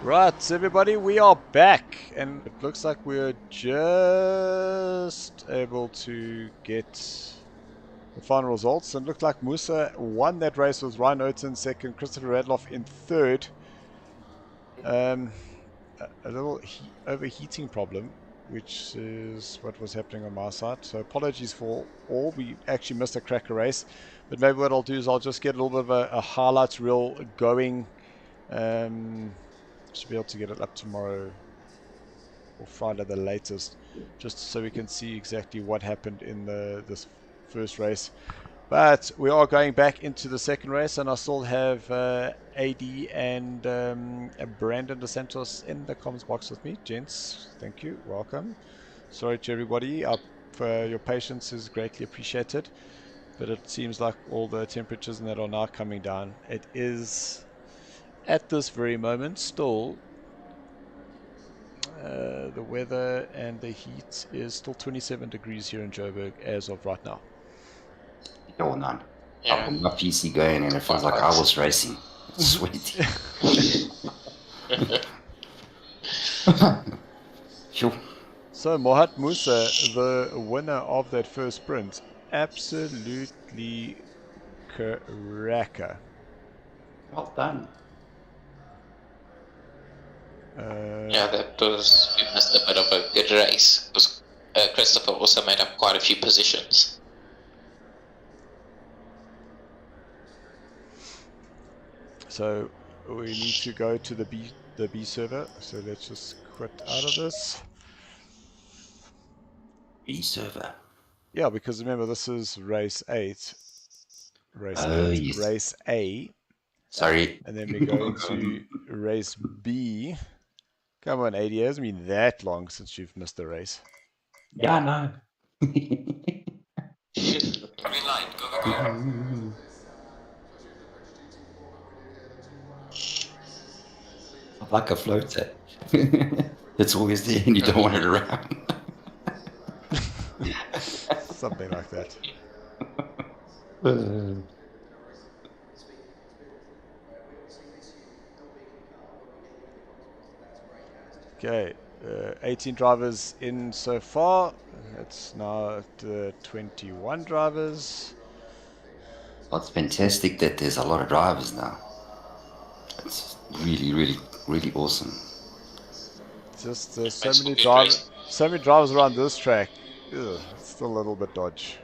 Right, everybody, we are back, and it looks like we're just able to get the final results. And it looked like Musa won that race with Ryan Oaten second, Christopher Radloff in third. A little overheating problem, which is what was happening on my side. So apologies for all. We actually missed a cracker race, but maybe what I'll do is I'll just get a little bit of a highlights reel going. Should be able to get it up tomorrow or Friday the latest, just so we can see exactly what happened in this first race. But we are going back into the second race, and I still have AD and Brandon DeSantos in the comments box with me. Gents, thank you, welcome. Sorry to everybody, your patience is greatly appreciated, but it seems like all the temperatures and that are now coming down. It is at this very moment still the weather and the heat is still 27 degrees here in Joburg as of right now. Yo, none. Yeah. I've got my PC going and it feels like I was racing. It's sweaty. Sure. So Mohat Musa, the winner of that first sprint, absolutely cracker. Well done. Yeah, that was a bit of a good race. Because Christopher also made up quite a few positions. So we need to go to the B server. So let's just quit out of this. B server. Yeah, because remember this is race 8. Yes. Race A. Sorry. And then we go into race B. Come on, AD, it hasn't been that long since you've missed a race. Yeah, I know. Green light, go. Like a floater. It's always there and you don't want it around. Something like that. Okay, 18 drivers in so far. It's now at 21 drivers. Well, it's fantastic that there's a lot of drivers now. It's really, really, really awesome. Just so many drivers around this track. Ugh, it's still a little bit dodgy.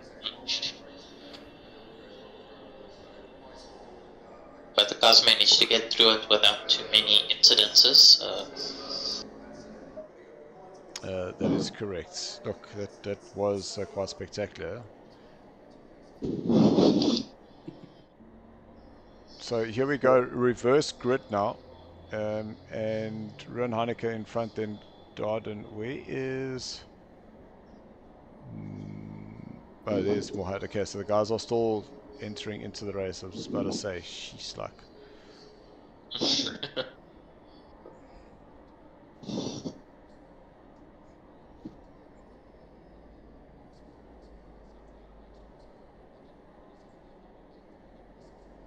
But the cars managed to get through it without too many incidences. That is correct. Look, that was quite spectacular. So here we go, reverse grid now. And Ron Heineke in front, then Darden. Where is... Oh, there's Mohat. Okay, so the guys are still entering into the race. I was just about to say, sheesh, like.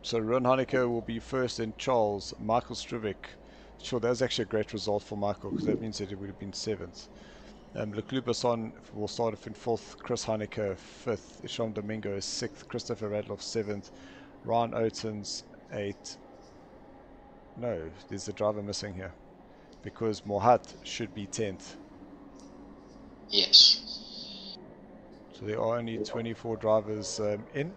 So Ron Heineke will be first, then Charles, Michael Strivik. Sure, that was actually a great result for Michael, because that means that he would have been 7th. Leclerc Basson will start off in 4th, Chris Heineke 5th, Isham Domingo is 6th, Christopher Radloff 7th, Ryan Oaten's 8th. No, there's a driver missing here, because Mohat should be 10th. Yes. So there are only 24 drivers in.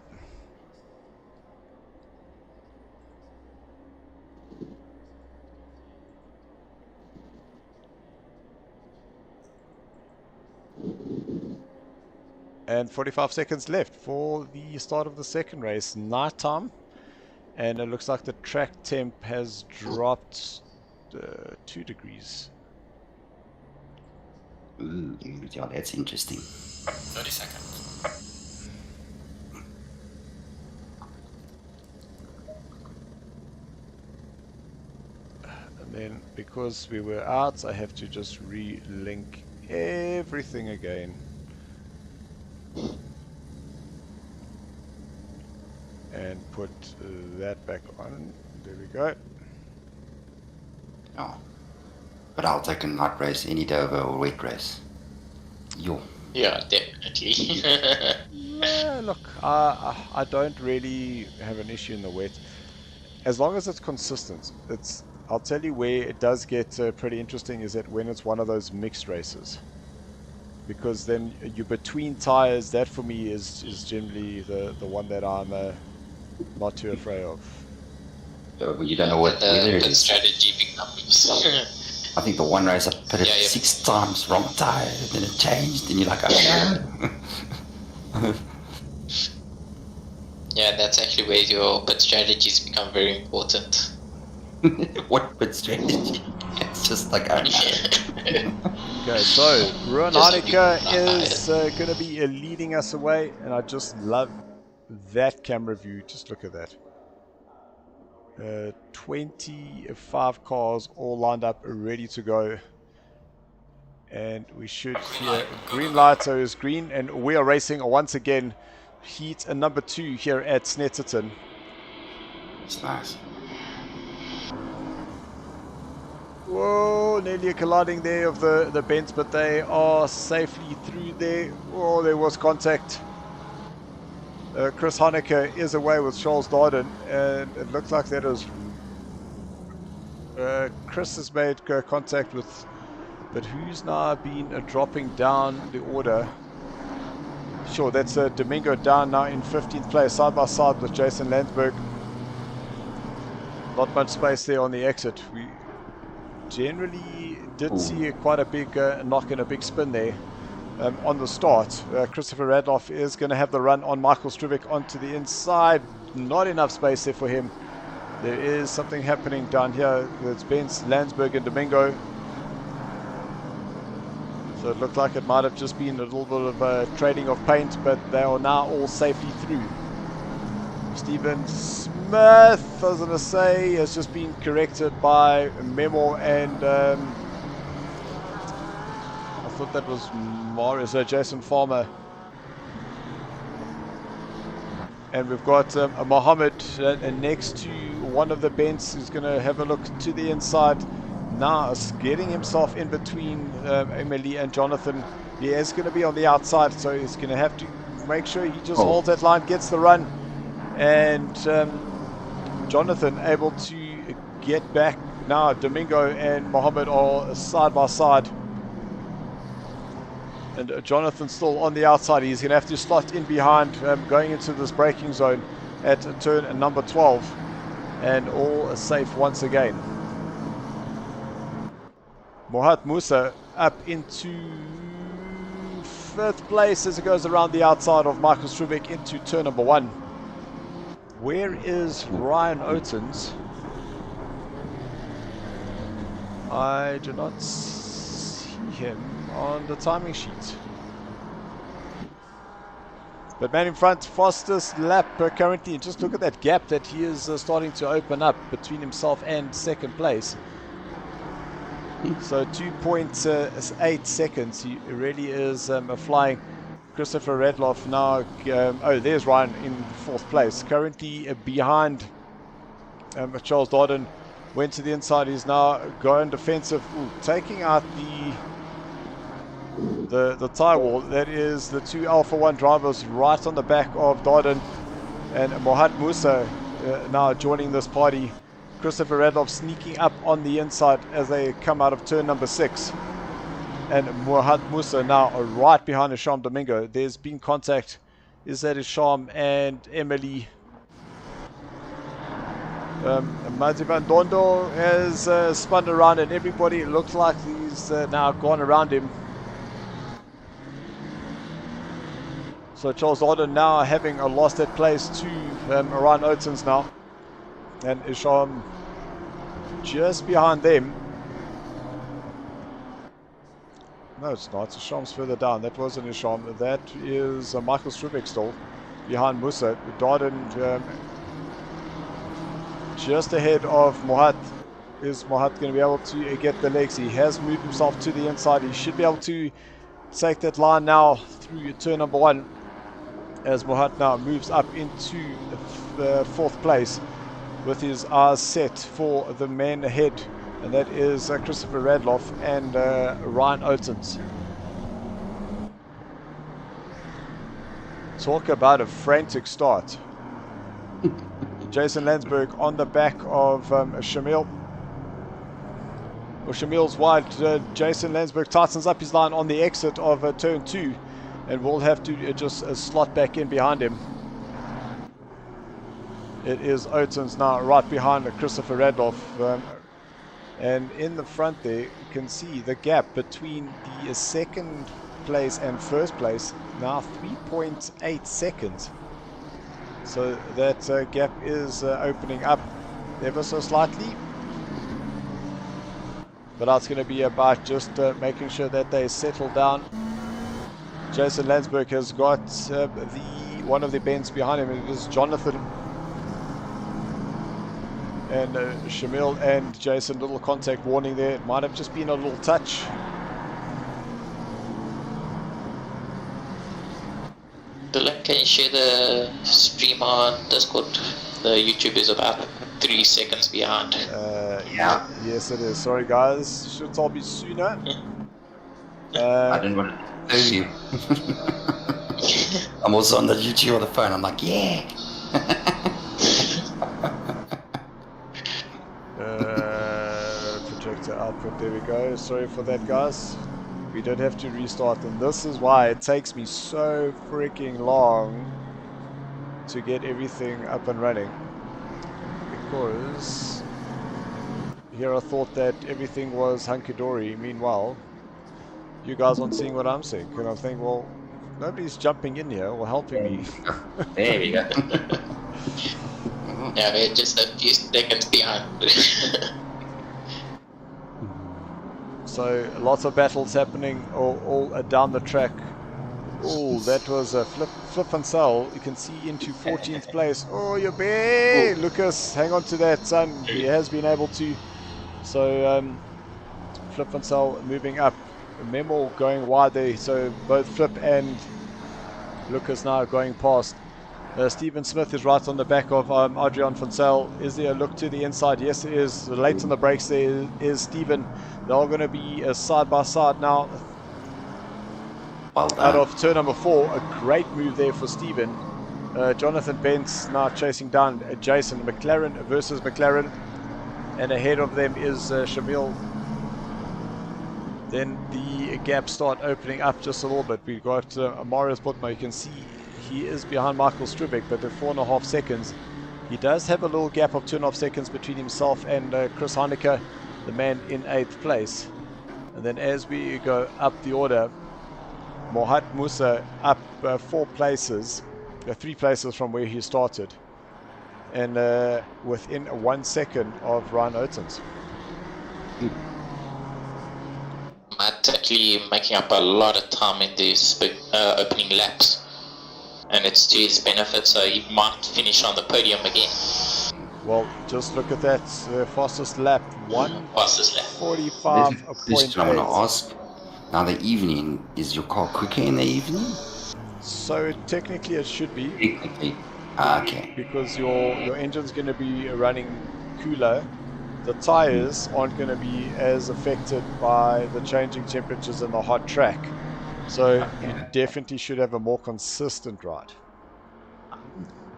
And 45 seconds left for the start of the second race. Night time. And it looks like the track temp has dropped 2 degrees. Ooh, yeah, that's interesting. 30 seconds. And then because we were out, I have to just re-link everything again. And put that back on. There we go. Oh, But I'll take a night race any day over a wet race. Yo. Yeah, definitely. Look, I don't really have an issue in the wet. As long as it's consistent. I'll tell you where it does get pretty interesting is that when it's one of those mixed races. Because then you're between tires, that for me is generally the one that I'm not too afraid of. You don't know what weather it the is. strategy becomes. I think the one race I put it 6 times wrong tire, then it changed, and you're like, oh no. Yeah, that's actually where your pit strategies become very important. What pit strategy? It's just like, oh no. Okay, so Ruan Heineke is going to be leading us away, and I just love that camera view. Just look at that. 25 cars all lined up, ready to go. And we should hear green light, so it's green, and we are racing once again. Heat number 2 here at Snetterton. It's nice. Whoa, nearly colliding there of the bends, but they are safely through there. Oh, there was contact. Chris Heineke is away with Charles Darden, and it looks like that is Chris has made contact with, but who's now been dropping down the order? Sure, that's Domingo down now in 15th place, side by side with Jason Landsberg. Not much space there on the exit. We generally did see quite a big knock and a big spin there. On the start, Christopher Radloff is going to have the run on Michael Struvic onto the inside. Not enough space there for him. There is something happening down here. It's Benz, Landsberg and Domingo. So it looked like it might have just been a little bit of trading of paint, but they are now all safely through. Stephen Smith, I was going to say, has just been corrected by Memo and I thought that was Morris, Jason Farmer. And we've got Mohammed next to one of the bents who's going to have a look to the inside. Now getting himself in between Emily and Jonathan. He is going to be on the outside, so he's going to have to make sure he just holds that line, gets the run. And Jonathan able to get back. Now Domingo and Mohammed are side by side. And Jonathan still on the outside. He's going to have to slot in behind, going into this braking zone at turn number 12. And all safe once again. Mohat Musa up into 5th place as it goes around the outside of Michael Struvic into turn number 1. Where is Ryan Otens? I do not see him on the timing sheet. But man in front, fastest lap currently. Just look at that gap that he is starting to open up between himself and 2nd place. So 2.8 seconds. He really is flying. Christopher Radloff now. Oh, there's Ryan in 4th place. Currently behind Charles Darden. Went to the inside. He's now going defensive. Ooh, taking out the tire wall. That is the 2 Alpha 1 drivers right on the back of Darden. And Mohat Musa now joining this party. Christopher Radloff sneaking up on the inside as they come out of turn number 6. And Mohat Musa now right behind Isham Domingo. There's been contact. Is that Isham and Emily? Mazi Van Dondo has spun around, and everybody looks like he's now gone around him. So Charles Darden now having lost that place to Ryan Otens now. And Isham just behind them. No, it's not. Isham's further down. That wasn't Isham. That is Michael Struvic still behind Musa. Darden just ahead of Mohat. Is Mohat going to be able to get the legs? He has moved himself to the inside. He should be able to take that line now through turn number 1. As Mohat now moves up into the 4th place with his eyes set for the man ahead. and that is Christopher Radloff and Ryan Oattens. Talk about a frantic start. Jason Landsberg on the back of Shamil. Well, Shamil's wide. Jason Landsberg tightens up his line on the exit of turn 2, and will have to just slot back in behind him. It is Oattens now right behind Christopher Radloff. And in the front there, you can see the gap between the second place and first place, now 3.8 seconds. So that gap is opening up ever so slightly. But now it's going to be about just making sure that they settle down. Jason Landsberg has got one of the bends behind him. It is Jonathan. And Shamil and Jason, little contact warning there. It might have just been a little touch. Dylan, can you share the stream on Discord? The YouTube is about 3 seconds behind. Yeah. Yes, it is. Sorry, guys. Should have told me sooner. I didn't want to tell you. I'm also on the YouTube on the phone. I'm like, yeah. Projector output. There we go. Sorry for that, guys. We don't have to restart, and this is why it takes me so freaking long to get everything up and running, because here I thought that everything was hunky-dory. Meanwhile, you guys aren't seeing what I'm seeing, and I'm thinking, well, nobody's jumping in here or helping me. There we go. Yeah, we're just a few seconds behind. So lots of battles happening all down the track. Oh, that was a flip and sell. You can see into 14th place. Oh, you're big, Lucas. Hang on to that, son. He has been able to. So Flip and sell moving up. Memo going wide there. So both Flip and Lucas now going past. Stephen Smith is right on the back of Adrian van Zyl. Is there a look to the inside? Yes, it is. Late on the brakes there is Stephen. They're all going to be side by side now. Well done. Out of turn number 4, a great move there for Stephen. Jonathan Bentz now chasing down Jason. McLaren versus McLaren. And ahead of them is Shamil. Then the gaps start opening up just a little bit. We've got Marius Botma. You can see he is behind Michael Strubeck, but at 4.5 seconds. He does have a little gap of 2.5 seconds between himself and Chris Heineke, the man in 8th place. And then as we go up the order, Mohat Musa up 4 places, 3 places from where he started, and within 1 second of Ryan Oattens. Matt actually making up a lot of time in these big opening laps, and it's to his benefit, so he might finish on the podium again. Well, just look at that fastest lap, Fastest lap. 1:45.8. I want to ask. Now the evening, is your car quicker in the evening? So technically it should be, Technically. Okay. because your engine's going to be running cooler. The tires aren't going to be as affected by the changing temperatures and the hot track. So you definitely should have a more consistent ride.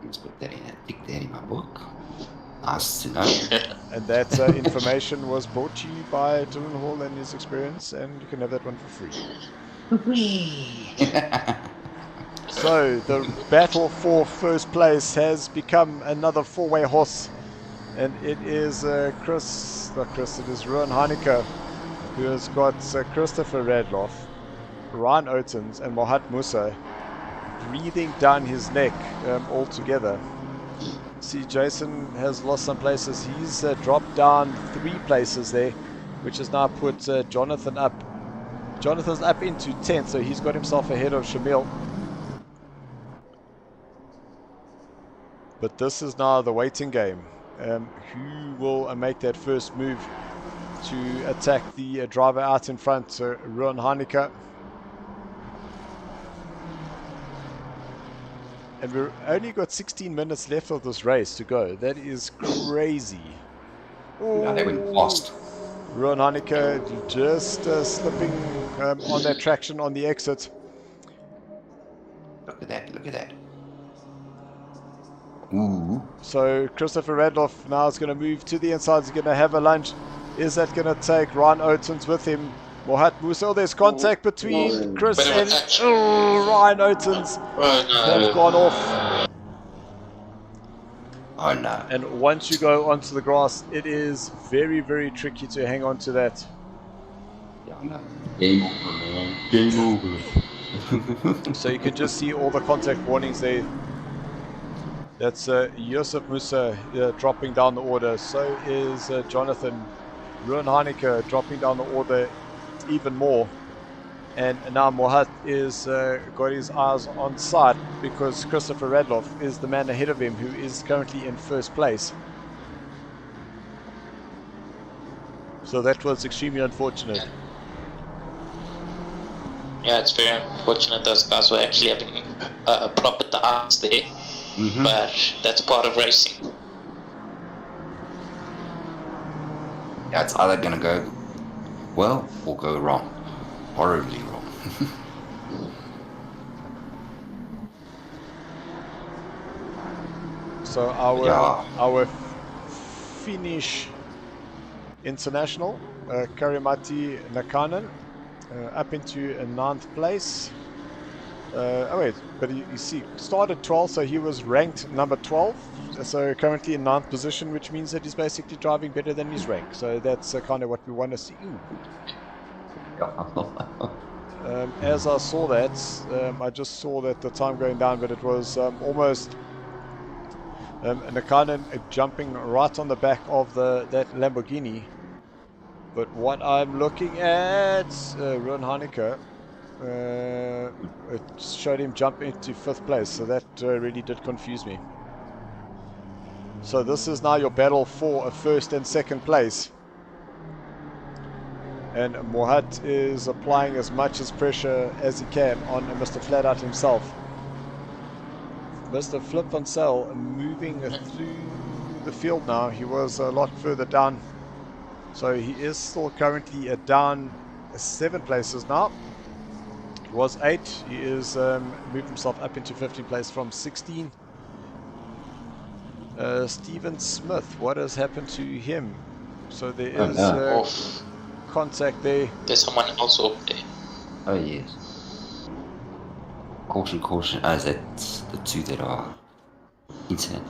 Let's put that in, tick that in my book. Nice to know. And that information was brought to you by Dylan Hall and his experience, and you can have that one for free. So the battle for first place has become another 4-way horse, and it is it is Ruan Heineke, who has got Christopher Radloff, Ryan Oattens and Mohat Musa breathing down his neck all together. See, Jason has lost some places. He's dropped down 3 places there, which has now put Jonathan up. Jonathan's up into 10th, so he's got himself ahead of Shamil. But this is now the waiting game. Who will make that first move to attack the driver out in front? So Ruan Heineke. And we've only got 16 minutes left of this race to go. That is crazy. Yeah, they went fast. Ruan Hanneke just slipping on that traction on the exit. Look at that, look at that. Ooh. So Christopher Radloff now is going to move to the inside. He's going to have a lunge. Is that going to take Ryan Oates with him? Mohat Musa. Oh, there's contact between Chris and Ryan Oates. Have gone off. Oh no. And once you go onto the grass, it is very, very tricky to hang on to that. Yeah, I know. Game over, man. Game over. So you can just see all the contact warnings there. That's Yusuf Musa dropping down the order. So is Jonathan. Ruan Hanneke dropping down the order even more. And now Mohat is got his eyes on sight because Christopher Radloff is the man ahead of him who is currently in first place. So that was extremely unfortunate. Yeah, it's very unfortunate. Those guys were actually having a proper dance there. But that's part of racing. Yeah, it's either gonna go well or go wrong. Horribly wrong. So our Finnish international, Karimati Nakanen, up into a 9th place. Oh wait, but you see, started 12, so he was ranked number 12. So currently in 9th position, which means that he's basically driving better than his rank. So that's kind of what we want to see. As I saw that, I just saw that the time going down, but it was almost Nakanen jumping right on the back of that Lamborghini. But what I'm looking at, Ruan Hanneke, it showed him jump into 5th place, so that really did confuse me. So this is now your battle for a 1st and 2nd place. And Mohat is applying as much as pressure as he can on Mr. Flatout himself. Mr. Flip Van Zyl moving through the field now. He was a lot further down. So he is still currently down 7 places now. He was 8. He is moved himself up into 15th place from 16. Stephen Smith, what has happened to him? So there is contact there. There's someone else up there. Oh yes. Caution, caution. That's the 2 that are insane.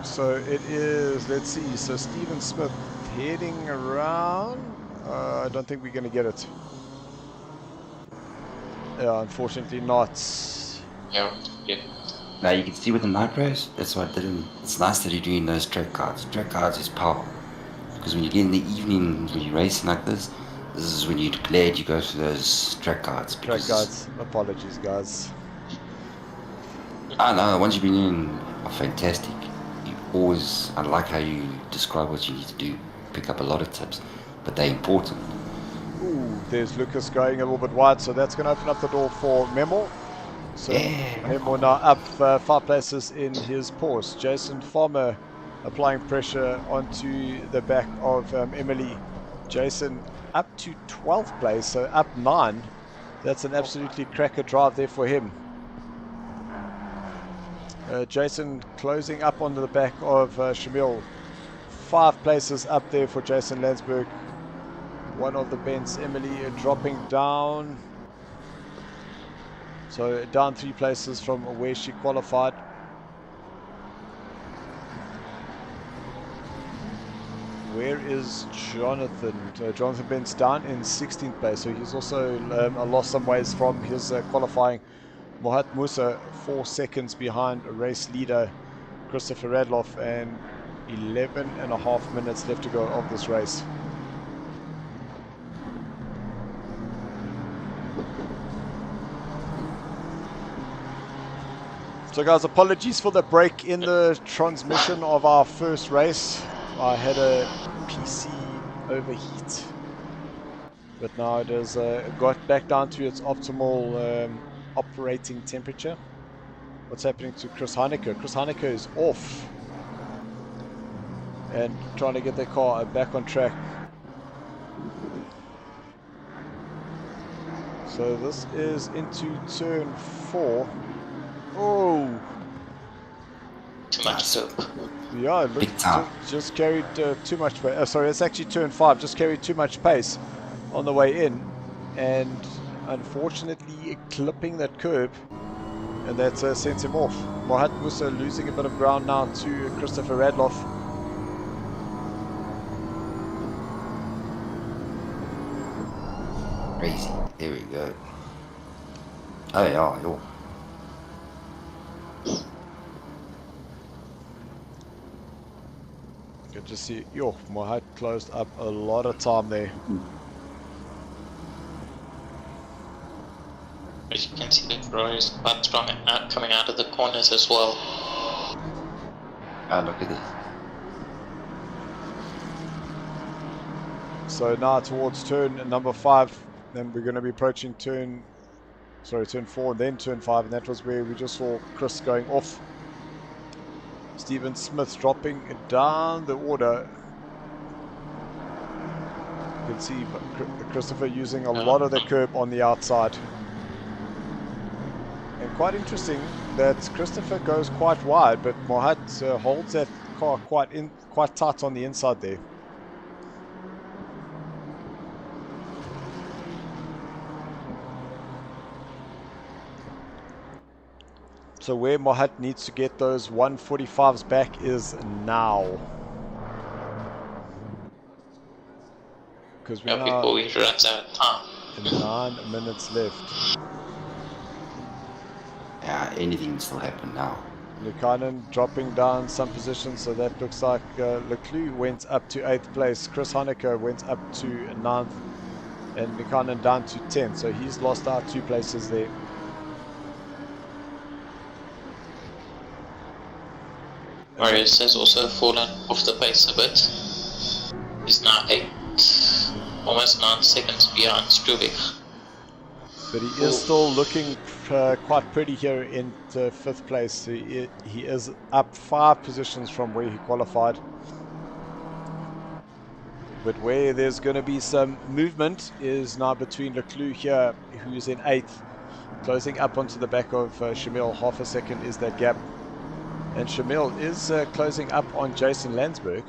So it is, let's see, so Stephen Smith heading around. I don't think we're going to get it. Yeah, unfortunately not. Yeah. Now you can see with the night race, that's why I didn't. It's nice that you're doing those track cards. Track cards is power. Because when you get in the evening, when you're racing like this is when you're glad you go through those track cards. Track cards, apologies guys. I know, the ones you've been in are fantastic. You always, I like how you describe what you need to do. Pick up a lot of tips, but they're important. Ooh, there's Lucas going a little bit wide, so that's going to open up the door for Memo. So Memo now up 5 places in his Porsche. Jason Farmer applying pressure onto the back of Emily. Jason up to 12th place, so up 9. That's an absolutely cracker drive there for him. Jason closing up onto the back of Shamil. 5 places up there for Jason Landsberg. One of the Benz, Emily, dropping down. So down 3 places from where she qualified. Where is Jonathan? Jonathan Benz down in 16th place, so he's also lost some ways from his qualifying. Mohat Musa 4 seconds behind race leader Christopher Radloff, and 11.5 minutes left to go of this race. So guys, apologies for the break in the transmission of our first race. I had a PC overheat, but now it has got back down to its optimal operating temperature. What's happening to Chris Hanneke? Chris Hanneke is off and trying to get their car back on track. So this is into turn 4. Oh, Too much soap. yeah, it Big looks time. just carried too much pace. Sorry, it's actually turn 5. Just carried too much pace on the way in, and unfortunately clipping that curb, and that sent him off. Mohat Musa losing a bit of ground now to Christopher Radloff. Crazy. There we go. Oh yeah, yo. Good to see. Yo, Mohat closed up a lot of time there. As you can see, the road is quite strong coming out of the corners as well. Oh, look at this. So now towards turn number 5, then we're going to be approaching turn 4 and then turn 5, and that was where we just saw Chris going off. Stephen Smith dropping down the order. You can see Christopher using a lot of the curb on the outside. And quite interesting that Christopher goes quite wide, but Mohat holds that car quite tight on the inside there. So where Mohat needs to get those 145s back is now. Because we're now Before he runs out of time. 9 minutes left. Yeah, anything can still happen now. Lukanen dropping down some positions, so that looks like Leclerc went up to 8th place. Chris Honecker went up to 9th, and Lukanen down to 10th, so he's lost out 2 places there. Marius has also fallen off the pace a bit. He's now almost 9 seconds behind Strubeck. But he is still looking quite pretty here in 5th place. He is up 5 positions from where he qualified. But where there's going to be some movement is now between Leclerc here, who's in 8th, closing up onto the back of Shamil. Half a second is that gap. And Shamil is closing up on Jason Landsberg,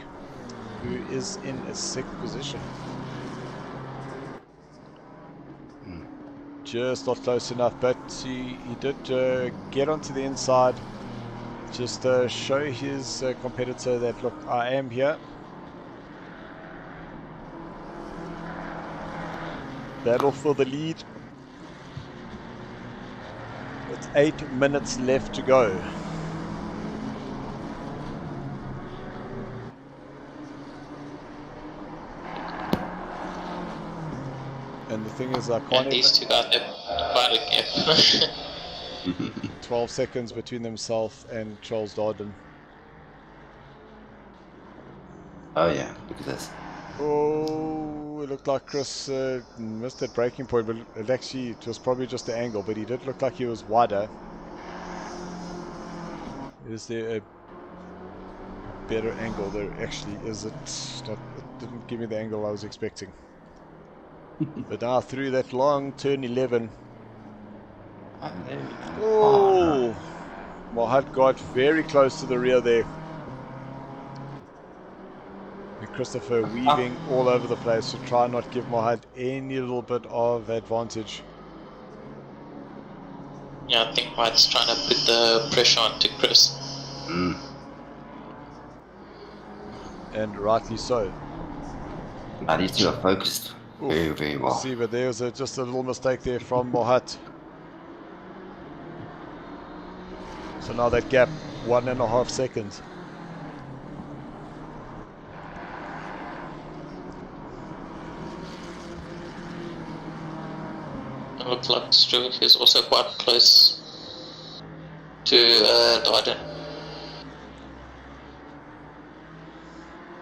who is in a 6th position. Just not close enough, but he did get onto the inside, just show his competitor that, look, I am here. Battle for the lead. It's 8 minutes left to go. And the thing is, I can't. And these two guys have quite a gap. 12 seconds between themselves and Charles Darden. Oh yeah, look at this. Oh, it looked like Chris missed that braking point, but it was probably just the angle, but he did look like he was wider. Is there a better angle? There actually is. It didn't give me the angle I was expecting. But now through that long turn 11. Oh, Mohat got very close to the rear there. And Christopher weaving all over the place to try and not give Mohat any little bit of advantage. Yeah, I think White's trying to put the pressure onto Chris. And rightly so. Now these two are focused very, very well. See, but there was just a little mistake there from Mohat. So now that gap, 1.5 seconds. It looks like Strubeck is also quite close to Darden.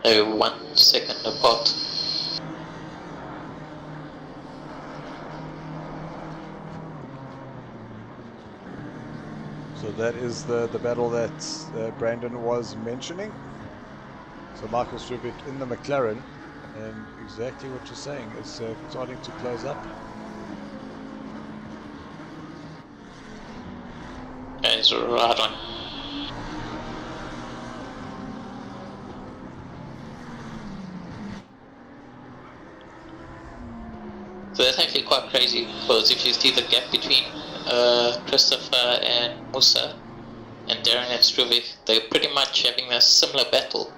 1 second apart. So that is the battle that Brandon was mentioning. So Michael Strubeck in the McLaren, And exactly what you're saying, it's starting to close up. Yeah, it's right on. So that's actually quite crazy, because if you see the gap between Christopher and Musa and Darren and Struvic, they're pretty much having a similar battle.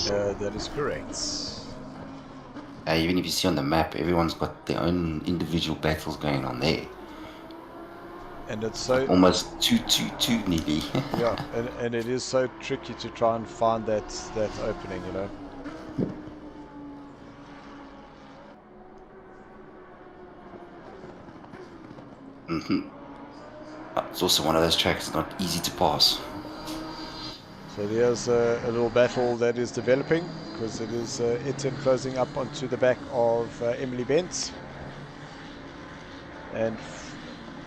That is correct. Even if you see on the map, everyone's got their own individual battles going on there. And it's so Almost two nearly. yeah, and it is so tricky to try and find that opening, you know. It's also one of those tracks not easy to pass. So there's a little battle that is developing, because it is Etienne closing up onto the back of Emily Bent. And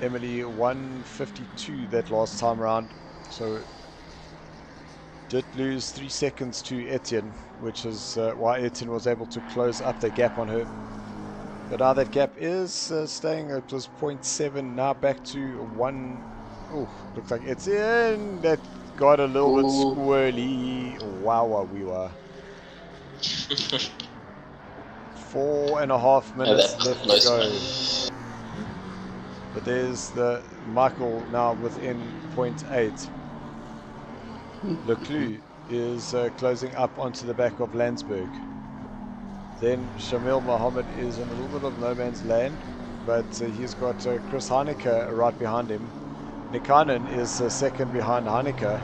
Emily 152 that last time around, so did lose 3 seconds to Etienne, which is why Etienne was able to close up the gap on her. But now that gap is staying. It was 0.7, now back to 1. Oh, looks like Etienne that got a little bit squirrely. Wow, we were 4.5 minutes left to go. But there's the Michael now within 0.8. Leclerc is closing up onto the back of Landsberg. Then Shamil Mohammed is in a little bit of no man's land, but he's got Chris Heineke right behind him. Nikanen is second behind Heineke.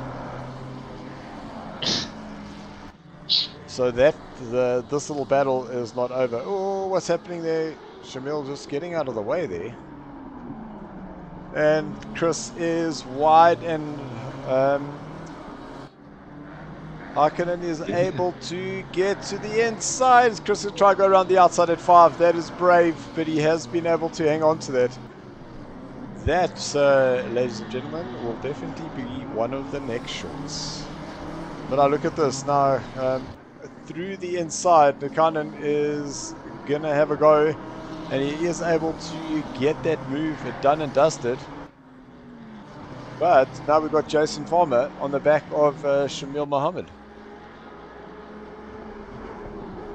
So that this little battle is not over. Oh, what's happening there? Shamil just getting out of the way there. And Chris is wide, and Harkonnen is able to get to the inside. Chris will try to go around the outside at 5. That is brave, but he has been able to hang on to that. That, ladies and gentlemen, will definitely be one of the next shorts. But I look at this now. Through the inside, Harkonnen is going to have a go. And he is able to get that move done and dusted. But now we've got Jason Farmer on the back of Shamil Mohammed.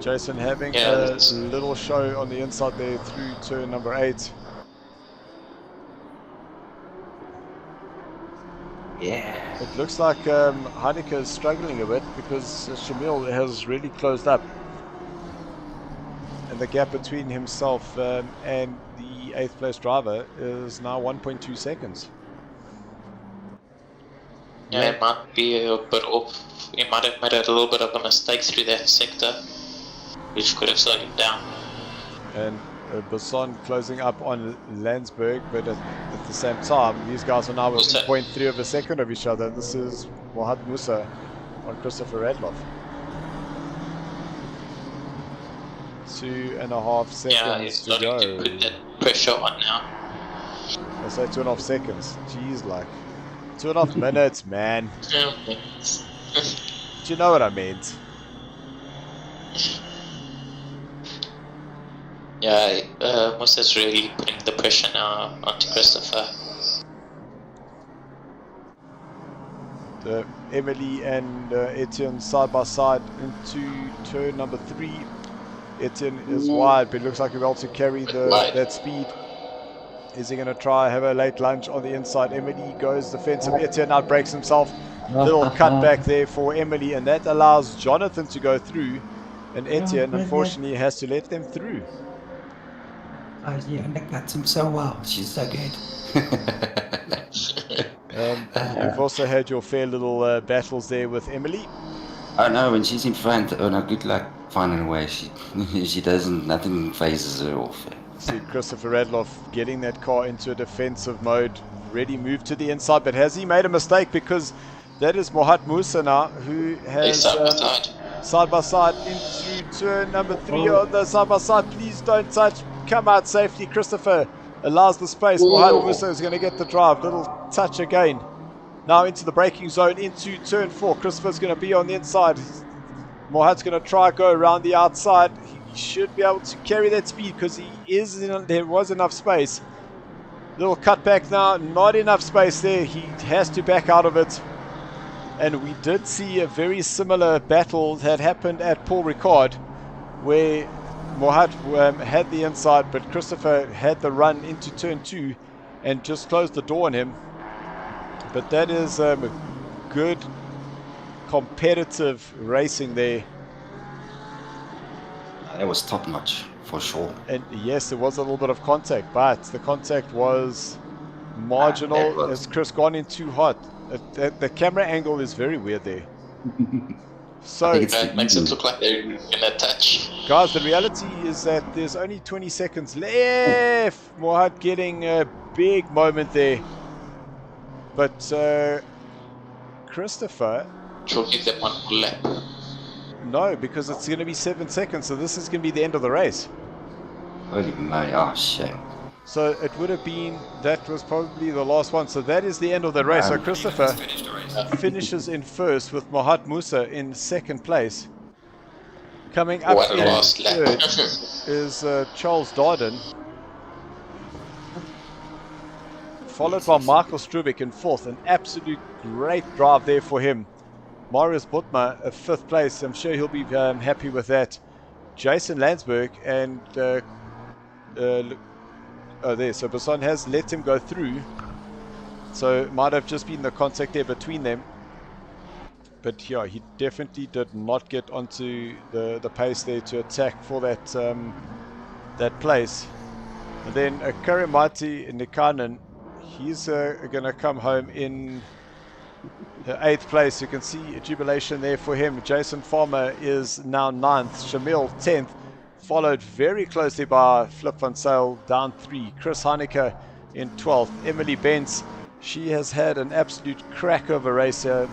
Jason having a little show on the inside there through turn number 8. Yeah. It looks like Heineke is struggling a bit, because Shamil has really closed up. And the gap between himself and the 8th place driver is now 1.2 seconds. Yeah, it might be a bit off. He might have made a little bit of a mistake through that sector, which could have slowed him down. And Basson closing up on Landsberg, but at the same time, these guys are now within 0.3 of a second of each other. This is Mohad Musa on Christopher Radloff. 2.5 seconds yeah, he's to go. To put that pressure on now. I say 2.5 seconds. Jeez, like 2.5 minutes, man. Yeah. Do you know what I meant? Yeah, Musa's really putting the pressure now onto Christopher. Emily and Etienne side by side into turn number 3. Etienne is wide, but it looks like he'll be able to carry that speed. Is he going to try have a late lunge on the inside? Emily goes defensive. Etienne outbreaks himself. Little cutback there for Emily, and that allows Jonathan to go through. And Etienne, unfortunately, has to let them through. Oh, she undercuts him so well. She's so good. You've also had your fair little battles there with Emily. Oh no, when she's in front, oh no, good luck finding a way. She doesn't, nothing phases her off. See Christopher Radloff getting that car into a defensive mode, ready moved to the inside, but has he made a mistake? Because that is Mohad Musa now, who has side by side into turn number 3 on the side by side. Please don't touch, come out safely. Christopher allows the space. Mohad Musa is going to get the drive, little touch again. Now into the braking zone, into turn 4. Christopher's going to be on the inside. Mohat's going to try go around the outside. He should be able to carry that speed because there was enough space. Little cutback now, not enough space there. He has to back out of it. And we did see a very similar battle that happened at Paul Ricard, where Mohat had the inside, but Christopher had the run into turn 2 and just closed the door on him. But that is good competitive racing there. That was top notch for sure. And yes, there was a little bit of contact, but the contact was marginal as Chris gone in too hot. The camera angle is very weird there. So it makes it look like they're in a touch. Guys, the reality is that there's only 20 seconds left. Mohat getting a big moment there. But Christopher... She'll give them one more lap. No, because it's going to be 7 seconds, so this is going to be the end of the race. Holy moly, oh shame. So it would have been, that was probably the last one. So that is the end of the race. So Christopher finishes in first with Mohat Musa in second place. Coming up in third is Charles Darden, followed by Michael Strubeck in fourth. An absolute great drive there for him. Marius Butma, a fifth place. I'm sure he'll be happy with that. Jason Landsberg and there. So Basson has let him go through. So it might have just been the contact there between them. But yeah, he definitely did not get onto the pace there to attack for that that place. And then Karimati Nikanen, he's going to come home in the 8th place. You can see a jubilation there for him. Jason Farmer is now 9th. Shamil 10th. Followed very closely by Flip van Sale, down 3. Chris Heineke in 12th. Emily Benz, she has had an absolute crack of a race here.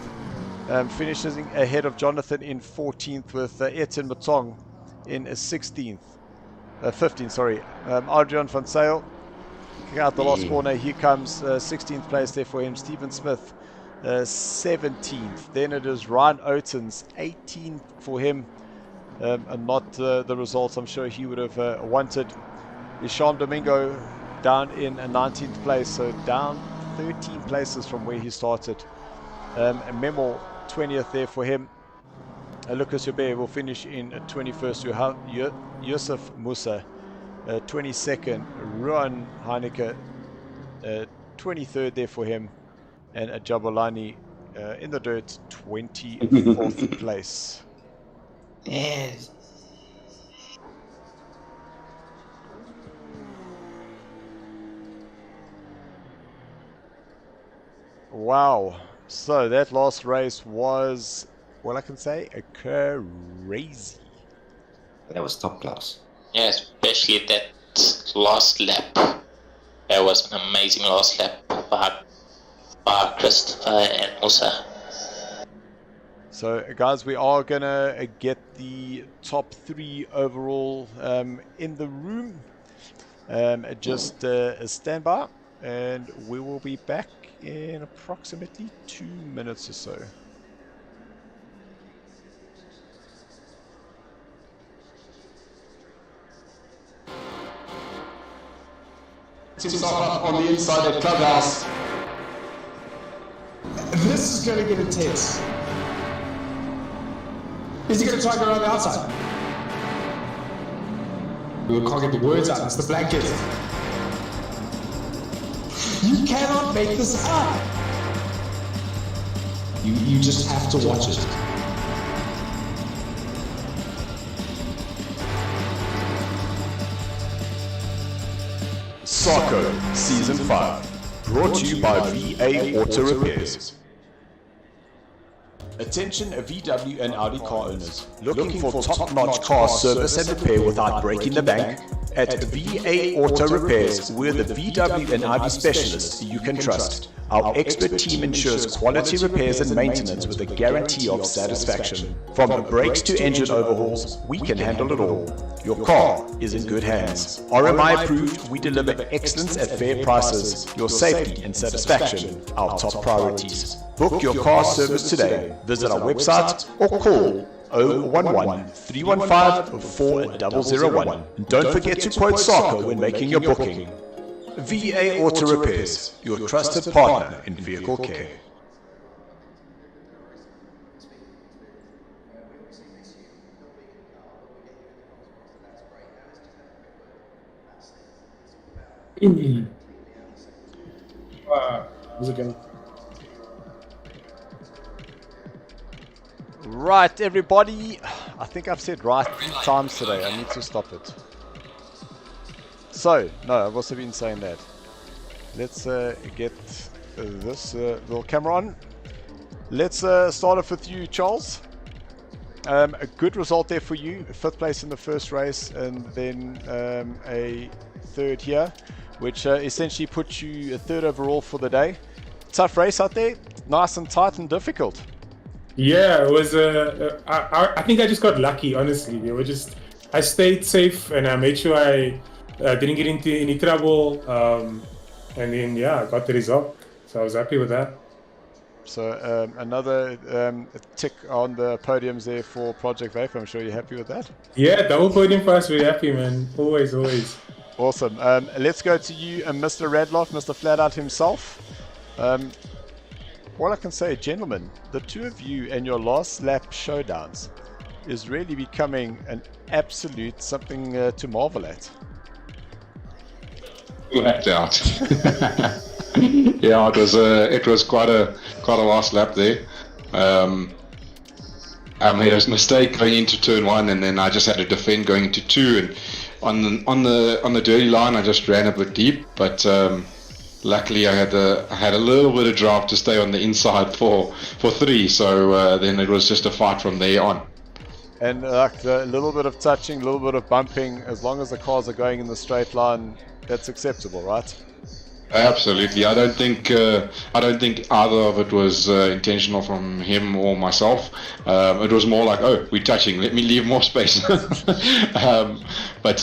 Finishes ahead of Jonathan in 14th with Etienne Matong in 16th. 15th, sorry. Adrian van Sale, out the last corner. Here comes 16th place there for him. Stephen Smith, 17th. Then it is Ryan Oaten's 18th for him. And not the results I'm sure he would have wanted. Isham Domingo down in 19th place, so down 13 places from where he started. Memo 20th there for him. Lucas Joubert will finish in 21st. Yusuf Musa 22nd. Ruan Heineke 23rd there for him. And Jabalani in the dirt 24th place. Yes. Wow. So that last race was, well, I can say, crazy. That was top class. Yeah, especially that last lap. That was an amazing last lap by Christopher and Musa. So, guys, we are going to get the top 3 overall in the room. Just stand by, and we will be back in approximately 2 minutes or so. To start up on the inside at Clubhouse. This is going to get intense. Is he going to try and go around the outside? We can't get the words out. It's the blanket. You cannot make this up. You just have to watch it. SARCO Season 5, brought to you by VA Auto Repairs. Attention VW and Audi car owners looking for top-notch car service and repair without breaking the bank? At VA Auto Repairs, we're the VW and Audi specialists you can trust. Our expert team ensures quality repairs and maintenance with a guarantee of satisfaction. From brakes to engine overhauls, we can handle it all. Your car is in good hands. RMI approved, we deliver excellence at fair prices. Your safety and satisfaction, our top priorities. Book your car service today. Visit our website or call 011 315 4001. Don't forget to quote SARCO when making your booking. VA Auto Repairs, your trusted partner in vehicle care. How's it going? Right, everybody. I think I've said right 3 times today. I need to stop it. So, no, I've also been saying that. Let's get this little camera on. Let's start off with you, Charles. A good result there for you. 5th place in the first race and then a 3rd here, which essentially puts you a 3rd overall for the day. Tough race out there. Nice and tight and difficult. Yeah, it was. I think I just got lucky, honestly. I stayed safe and I made sure I didn't get into any trouble. And then, yeah, I got the result. So I was happy with that. So another tick on the podiums there for Project Vape. I'm sure you're happy with that. Yeah, double podium for us. We're happy, man. Always, always. Awesome. Let's go to you, Mr. Radloff, Mr. Flatout himself. All I can say, gentlemen, the two of you and your last lap showdowns is really becoming an absolute something to marvel at. Lapped out. Yeah, it was quite a last lap there. I made a mistake going into turn 1, and then I just had to defend going into 2. And on the dirty line, I just ran a bit deep, but. Luckily, I had a little bit of drive to stay on the inside for 3, so then it was just a fight from there on. And like a little bit of touching, a little bit of bumping, as long as the cars are going in the straight line, that's acceptable, right? Absolutely. I don't think either of it was intentional from him or myself. It was more like, oh, we're touching. Let me leave more space. But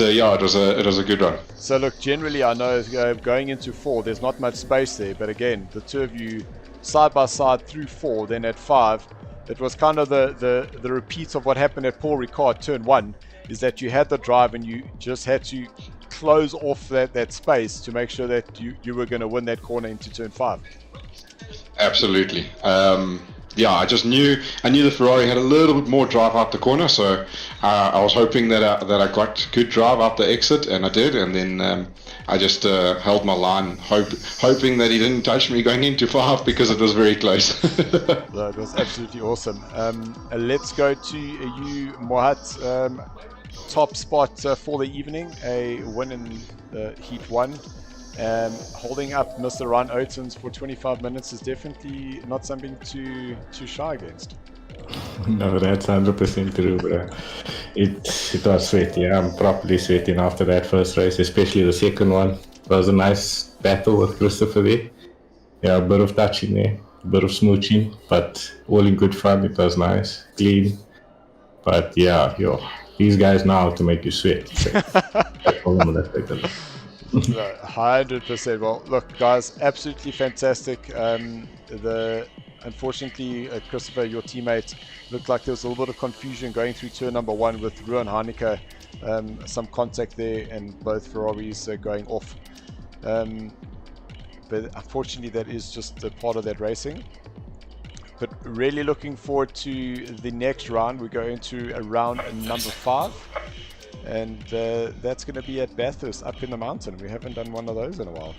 yeah, it was a good run. So look, generally, I know going into 4, there's not much space there. But again, the two of you side by side through 4, then at 5, it was kind of the repeat of what happened at Paul Ricard turn 1. Is that you had the drive and you just had to close off that space to make sure that you were going to win that corner into turn 5. Absolutely. Yeah, I knew the Ferrari had a little bit more drive out the corner, so I was hoping that I got good drive out the exit, and I did, and then I just held my line, hoping that he didn't touch me going into 5 because it was very close. That was absolutely awesome. Let's go to you, Mohat. Top spot for the evening, a win in Heat 1. Holding up Mr. Ryan Oates for 25 minutes is definitely not something to shy against. No, that's 100% true, bro. It was sweaty. I'm properly sweating after that first race, especially the second one. It was a nice battle with Christopher there. Yeah, a bit of touching there, a bit of smooching, but all in good fun. It was nice, clean. But yeah, these guys know how to make you sweat. 100%. Well, look, guys, absolutely fantastic. Unfortunately, Christopher, your teammate, looked like there was a little bit of confusion going through turn number 1 with Ruan Heineke. Some contact there, and both Ferraris going off. But unfortunately, that is just a part of that racing. But really looking forward to the next round. We go into round number 5. And that's going to be at Bathurst, up in the mountain. We haven't done one of those in a while.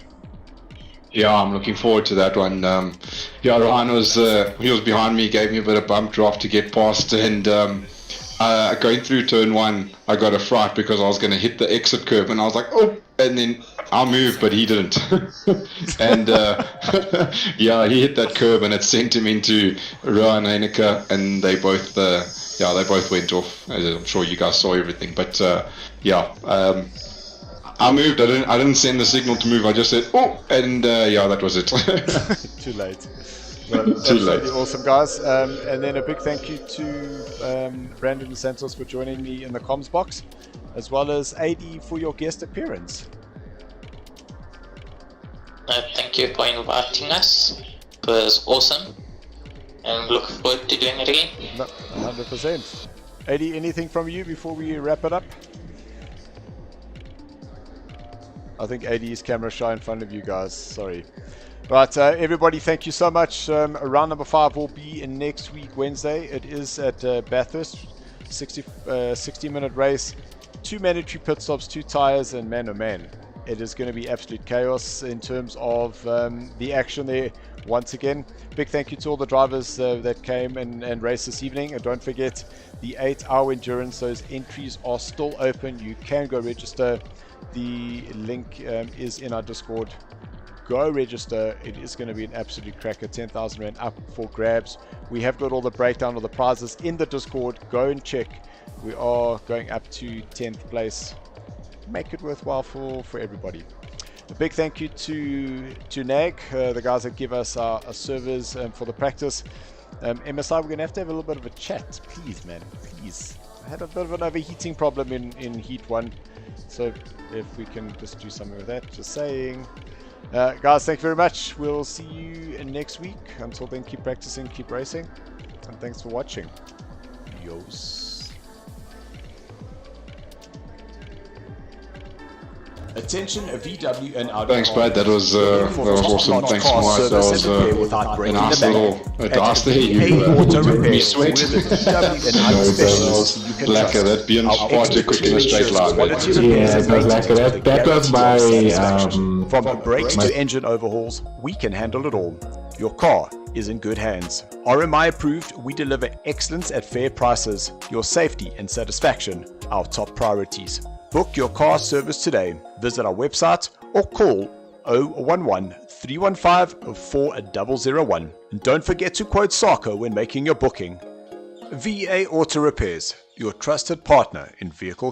Yeah, I'm looking forward to that one. Yeah, Ryan was behind me, gave me a bit of bump draft to get past, and going through turn 1, I got a fright because I was going to hit the exit curve, and I was like, oh, and then I moved, but he didn't. And yeah, he hit that curve, and it sent him into Ruan Heineke, and they both went off. As I'm sure you guys saw everything, but yeah. I moved. I didn't send the signal to move. I just said, "Oh," and yeah, that was it. Too late. Well, Too late. Awesome, guys. And then a big thank you to Brandon Santos for joining me in the comms box, as well as AD for your guest appearance. Thank you for inviting us. It was awesome, and look forward to doing it again. 100%. Adi, anything from you before we wrap it up? I think Adi's camera shy in front of you guys. Sorry. Right, everybody, thank you so much. Round number 5 will be in next week, Wednesday. It is at Bathurst. 60-minute race. 2 mandatory pit stops, 2 tires, and man, oh man, it is going to be absolute chaos in terms of the action there. Once again, big thank you to all the drivers that came and raced this evening. And don't forget the 8-hour endurance. Those entries are still open. You can go register. The link is in our Discord. Go register. It is going to be an absolute cracker. 10,000 Rand up for grabs. We have got all the breakdown of the prizes in the Discord. Go and check. We are going up to 10th place. Make it worthwhile for everybody. A big thank you to NAG, the guys that give us our servers for the practice. MSI, we're going to have a little bit of a chat. Please, man. Please. I had a bit of an overheating problem in Heat 1. So if we can just do something with that. Just saying. Guys, thank you very much. We'll see you next week. Until then, keep practicing, keep racing. And thanks for watching. Yos. Attention, VW and Audi. Thanks, Brad. That was awesome. Thanks so much. That was a nice little dance there. You made me sweat. Lekker, that being far too quick in a straight line. Yeah, it was lekker. That was my... From brakes to engine overhauls, we can handle it all. Your car is in good hands. RMI approved, we deliver excellence at fair prices. Your safety and satisfaction, our top priorities. Book your car service today. Visit our website or call 011 315 4001. And don't forget to quote SARCO when making your booking. VA Auto Repairs, your trusted partner in vehicle